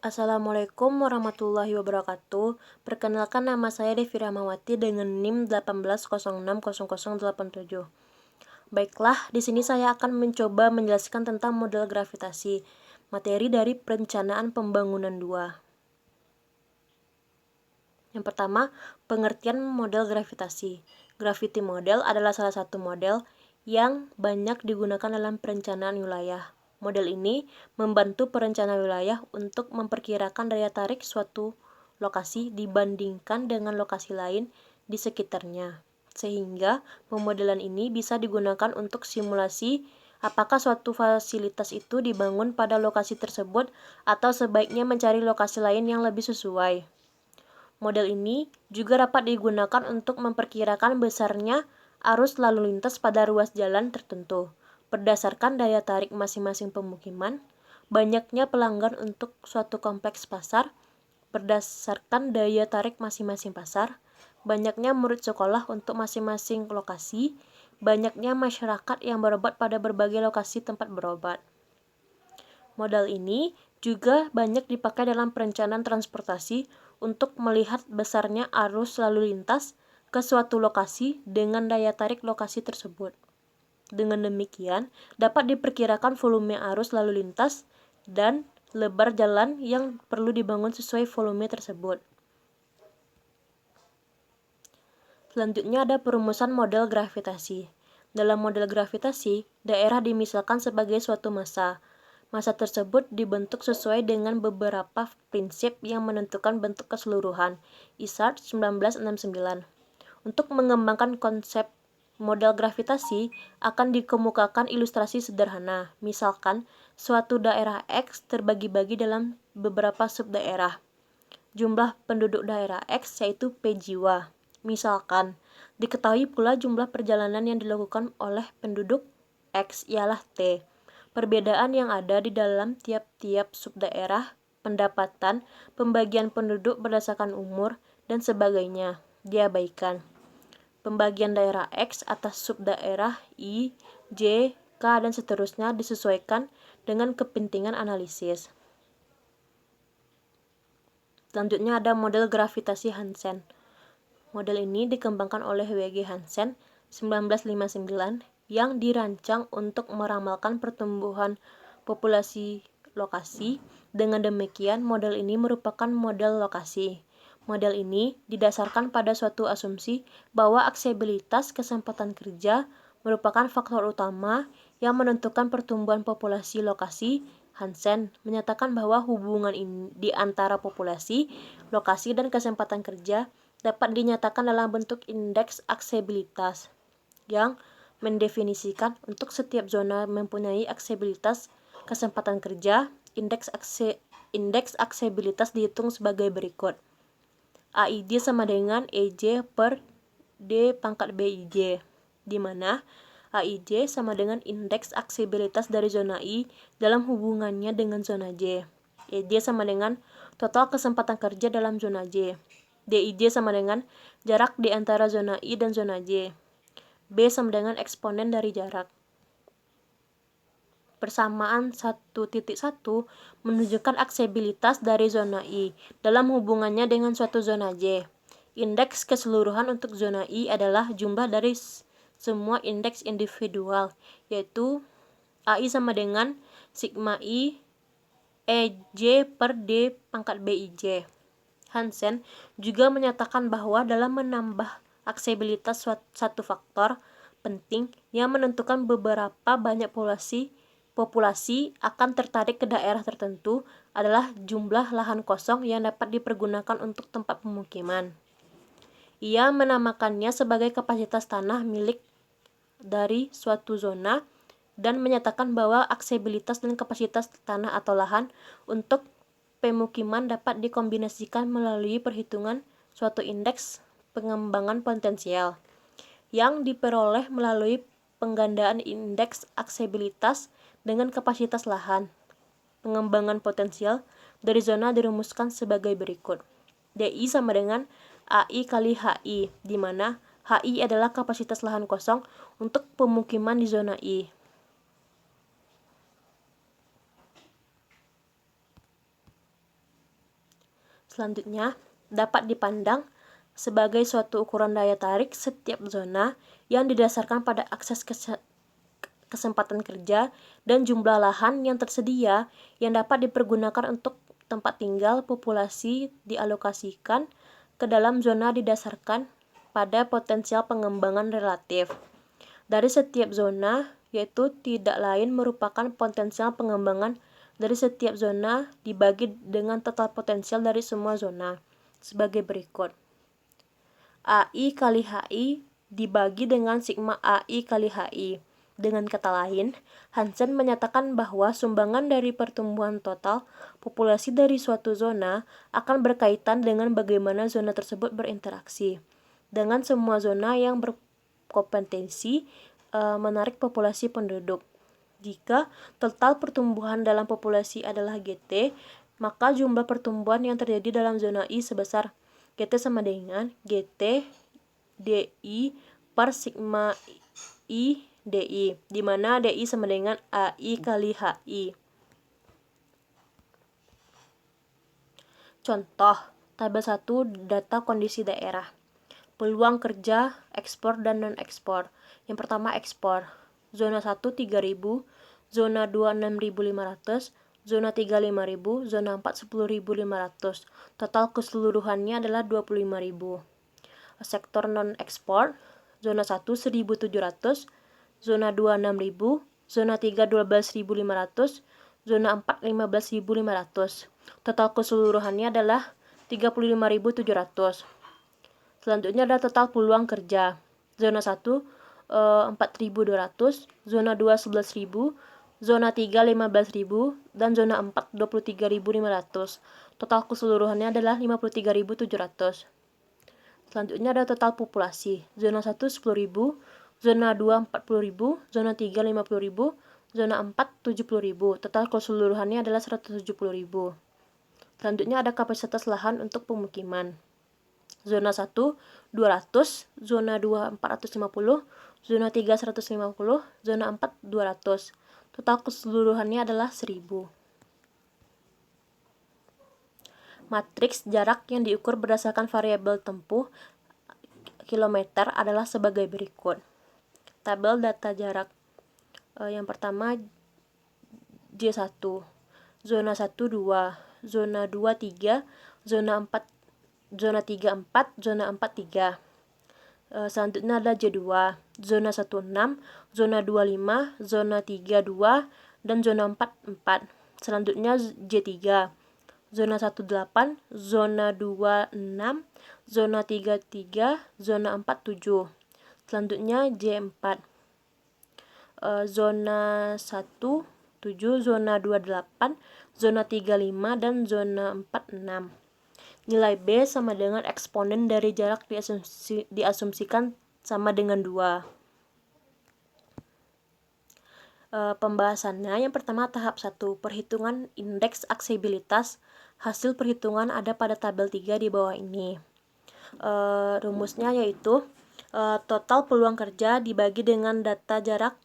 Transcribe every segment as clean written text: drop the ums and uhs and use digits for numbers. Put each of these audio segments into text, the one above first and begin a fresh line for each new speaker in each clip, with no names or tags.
Assalamualaikum warahmatullahi wabarakatuh. Perkenalkan, nama saya Devi Rahmawati dengan NIM 18060087. Baiklah, di sini saya akan mencoba menjelaskan tentang model gravitasi, materi dari perencanaan pembangunan 2. Yang pertama, pengertian model gravitasi. Gravity model adalah salah satu model yang banyak digunakan dalam perencanaan wilayah. Model ini membantu perencana wilayah untuk memperkirakan daya tarik suatu lokasi dibandingkan dengan lokasi lain di sekitarnya. Sehingga pemodelan ini bisa digunakan untuk simulasi apakah suatu fasilitas itu dibangun pada lokasi tersebut atau sebaiknya mencari lokasi lain yang lebih sesuai. Model ini juga dapat digunakan untuk memperkirakan besarnya arus lalu lintas pada ruas jalan tertentu, berdasarkan daya tarik masing-masing pemukiman, banyaknya pelanggan untuk suatu kompleks pasar, berdasarkan daya tarik masing-masing pasar, banyaknya murid sekolah untuk masing-masing lokasi, banyaknya masyarakat yang berobat pada berbagai lokasi tempat berobat. Model ini juga banyak dipakai dalam perencanaan transportasi untuk melihat besarnya arus lalu lintas ke suatu lokasi dengan daya tarik lokasi tersebut. Dengan demikian, dapat diperkirakan volume arus lalu lintas dan lebar jalan yang perlu dibangun sesuai volume tersebut. Selanjutnya ada perumusan model gravitasi. Dalam model gravitasi, daerah dimisalkan sebagai suatu massa. Massa tersebut dibentuk sesuai dengan beberapa prinsip yang menentukan bentuk keseluruhan. Isard 1969. Untuk mengembangkan konsep model gravitasi akan dikemukakan ilustrasi sederhana. Misalkan, suatu daerah X terbagi-bagi dalam beberapa subdaerah. Jumlah penduduk daerah X yaitu P jiwa. Misalkan, diketahui pula jumlah perjalanan yang dilakukan oleh penduduk X ialah T. Perbedaan yang ada di dalam tiap-tiap subdaerah, pendapatan, pembagian penduduk berdasarkan umur, dan sebagainya diabaikan. Pembagian daerah X atas subdaerah I, J, K, dan seterusnya disesuaikan dengan kepentingan analisis. Selanjutnya ada model gravitasi Hansen. Model ini dikembangkan oleh W.G. Hansen 1959 yang dirancang untuk meramalkan pertumbuhan populasi lokasi. Dengan demikian, model ini merupakan model lokasi. Model ini didasarkan pada suatu asumsi bahwa aksesibilitas kesempatan kerja merupakan faktor utama yang menentukan pertumbuhan populasi lokasi. Hansen menyatakan bahwa hubungan di antara populasi, lokasi, dan kesempatan kerja dapat dinyatakan dalam bentuk indeks aksesibilitas yang mendefinisikan untuk setiap zona mempunyai aksesibilitas kesempatan kerja. Indeks aksesibilitas dihitung sebagai berikut. AIJ sama dengan EJ per D pangkat BIJ, di mana AIJ sama dengan indeks aksesibilitas dari zona I dalam hubungannya dengan zona J. EJ sama dengan total kesempatan kerja dalam zona J. DIJ sama dengan jarak di antara zona I dan zona J. B sama dengan eksponen dari jarak. Persamaan 1.1 menunjukkan aksesibilitas dari zona I dalam hubungannya dengan suatu zona J. Indeks keseluruhan untuk zona I adalah jumlah dari semua indeks individual, yaitu AI sama dengan sigma I EJ per D pangkat BIJ. Hansen juga menyatakan bahwa dalam menambah aksesibilitas satu faktor penting yang menentukan beberapa banyak populasi akan tertarik ke daerah tertentu adalah jumlah lahan kosong yang dapat dipergunakan untuk tempat pemukiman. Ia menamakannya sebagai kapasitas tanah milik dari suatu zona dan menyatakan bahwa aksesibilitas dan kapasitas tanah atau lahan untuk pemukiman dapat dikombinasikan melalui perhitungan suatu indeks pengembangan potensial yang diperoleh melalui penggandaan indeks aksesibilitas dengan kapasitas lahan. Pengembangan potensial dari zona dirumuskan sebagai berikut. DI sama dengan AI kali HI, di mana HI adalah kapasitas lahan kosong untuk pemukiman di zona I. Selanjutnya, dapat dipandang sebagai suatu ukuran daya tarik setiap zona yang didasarkan pada akses kesempatan kerja dan jumlah lahan yang tersedia yang dapat dipergunakan untuk tempat tinggal. Populasi dialokasikan ke dalam zona didasarkan pada potensial pengembangan relatif dari setiap zona, yaitu tidak lain merupakan potensial pengembangan dari setiap zona dibagi dengan total potensial dari semua zona sebagai berikut. AI kali HI dibagi dengan sigma AI kali HI. Dengan kata lain, Hansen menyatakan bahwa sumbangan dari pertumbuhan total populasi dari suatu zona akan berkaitan dengan bagaimana zona tersebut berinteraksi dengan semua zona yang berkompetensi menarik populasi penduduk. Jika total pertumbuhan dalam populasi adalah GT, maka jumlah pertumbuhan yang terjadi dalam zona I sebesar GT sama dengan GT DI per sigma I DI, di mana DI sama dengan AI kali HI. Contoh, tabel 1 data kondisi daerah. Peluang kerja, ekspor dan non-ekspor. Yang pertama ekspor. Zona 1 3.000, zona 2 6.500, zona 3 5.000, zona 4 10.500. Total keseluruhannya adalah 25.000. Sektor non-ekspor, zona 1 1.700, zona 2 6.000, zona 3 12.500, zona 4 15.500. Total keseluruhannya adalah 35.700. Selanjutnya ada total peluang kerja. Zona 1 4.200, zona 2 11.000, zona 3 15.000, dan zona 4 23.500. Total keseluruhannya adalah 53.700. Selanjutnya ada total populasi. Zona 1 10.000, zona 2 40.000, zona 3 50.000, zona 4 70.000. Total keseluruhannya adalah 170.000. Selanjutnya ada kapasitas lahan untuk pemukiman. Zona 1 200, zona 2 450, zona 3 150, zona 4 200. Total keseluruhannya adalah 1000. Matriks jarak yang diukur berdasarkan variabel tempuh kilometer adalah sebagai berikut. Tabel data jarak. Yang pertama J1, zona 1 2, zona 2 3, zona 4 zona 3 4, zona 4 3. Selanjutnya ada J2, zona 1 6, zona 2 5, zona 3 2, dan zona 4 4. Selanjutnya J3, zona 1 8, zona 2 6, zona 3 3, zona 4 7. Selanjutnya J4, zona 1 7, zona 2 8, zona 3 5, dan zona 4 6. Nilai B sama dengan eksponen dari jarak diasumsikan sama dengan 2. Pembahasannya yang pertama tahap 1, perhitungan indeks aksesibilitas. Hasil perhitungan ada pada tabel 3 di bawah ini. Rumusnya yaitu total peluang kerja dibagi dengan data jarak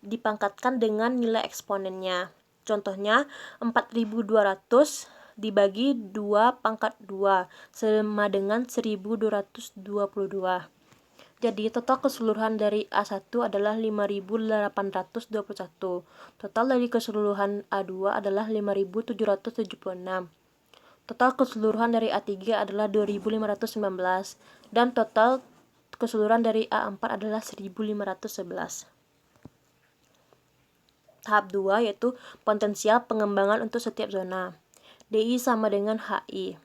dipangkatkan dengan nilai eksponennya. Contohnya 4.200 dibagi 2 pangkat 2 sama dengan 1.222. Jadi total keseluruhan dari A1 adalah 5.821. Total dari keseluruhan A2 adalah 5.776. Total keseluruhan dari A3 adalah 2.519. Dan total keseluruhan dari A4 adalah 1.511. Tahap 2 yaitu potensial pengembangan untuk setiap zona. DI sama dengan HI.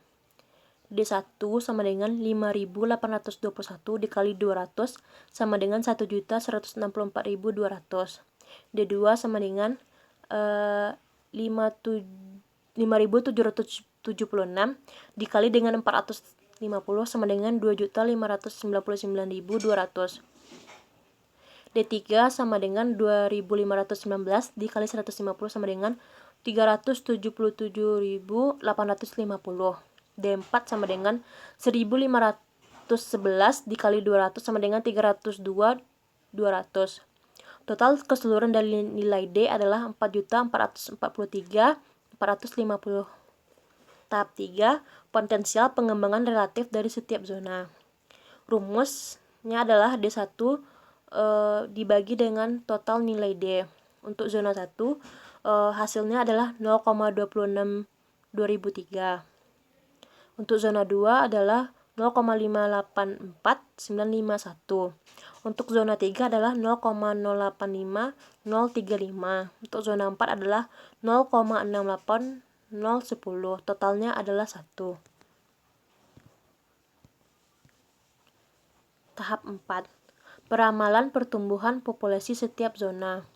D1 sama dengan 5.821 dikali 200 sama dengan 1.164.200. D2 sama dengan 5.776 dikali dengan 450 sama dengan 2.599.200. D3 sama dengan 2.519 dikali 150 sama dengan 377.850. D4 sama dengan 1.511 dikali 200 sama dengan 302.200. Total keseluruhan dari nilai D adalah 4.443.450. Tahap 3, potensial pengembangan relatif dari setiap zona. Rumusnya adalah D1 dibagi dengan total nilai D. Untuk zona 1, hasilnya adalah 0,26 2003. Untuk zona 2 adalah 0,584951. Untuk zona 3 adalah 0,085035. Untuk zona 4 adalah 0,668010. Totalnya adalah 1. Tahap 4. Peramalan pertumbuhan populasi setiap zona.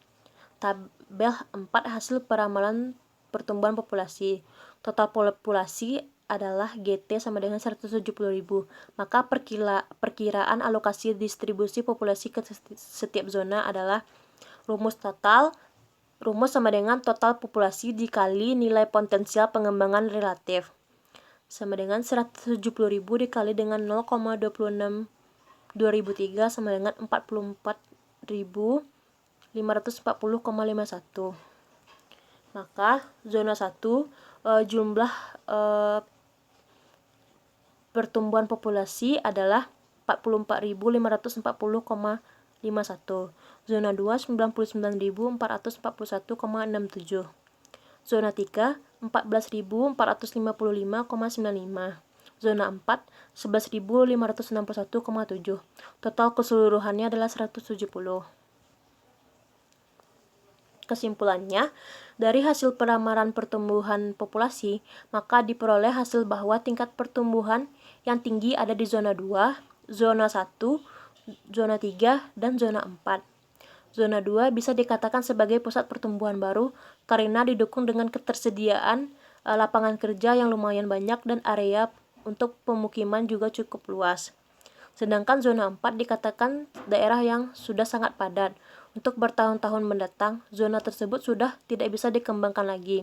Tabel 4 hasil peramalan pertumbuhan populasi. Total populasi adalah GT sama dengan 170.000. Maka perkiraan alokasi distribusi populasi ke setiap zona adalah rumus sama dengan total populasi dikali nilai potensial pengembangan relatif sama dengan 170.000 dikali dengan 0,26 2003 sama dengan 44.540,51. Maka zona 1 jumlah pertumbuhan populasi adalah 44.540,51. Zona 2 99.441,67. Zona 3 14.455,95. Zona 4 11.561,7. Total keseluruhannya adalah 170. Kesimpulannya, dari hasil peramalan pertumbuhan populasi, maka diperoleh hasil bahwa tingkat pertumbuhan yang tinggi ada di zona 2, zona 1, zona 3, dan zona 4. Zona 2 bisa dikatakan sebagai pusat pertumbuhan baru karena didukung dengan ketersediaan lapangan kerja yang lumayan banyak dan area untuk pemukiman juga cukup luas. Sedangkan zona 4 dikatakan daerah yang sudah sangat padat. Untuk bertahun-tahun mendatang, zona tersebut sudah tidak bisa dikembangkan lagi.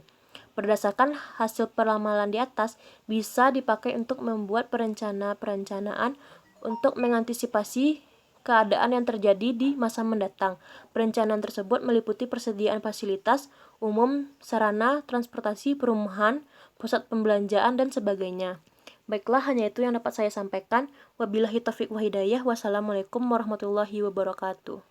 Berdasarkan hasil peramalan di atas, bisa dipakai untuk membuat perencanaan untuk mengantisipasi keadaan yang terjadi di masa mendatang. Perencanaan tersebut meliputi persediaan fasilitas umum, sarana, transportasi, perumahan, pusat pembelanjaan, dan sebagainya. Baiklah, hanya itu yang dapat saya sampaikan. Wabillahi taufiq wa hidayah. Wassalamualaikum warahmatullahi wabarakatuh.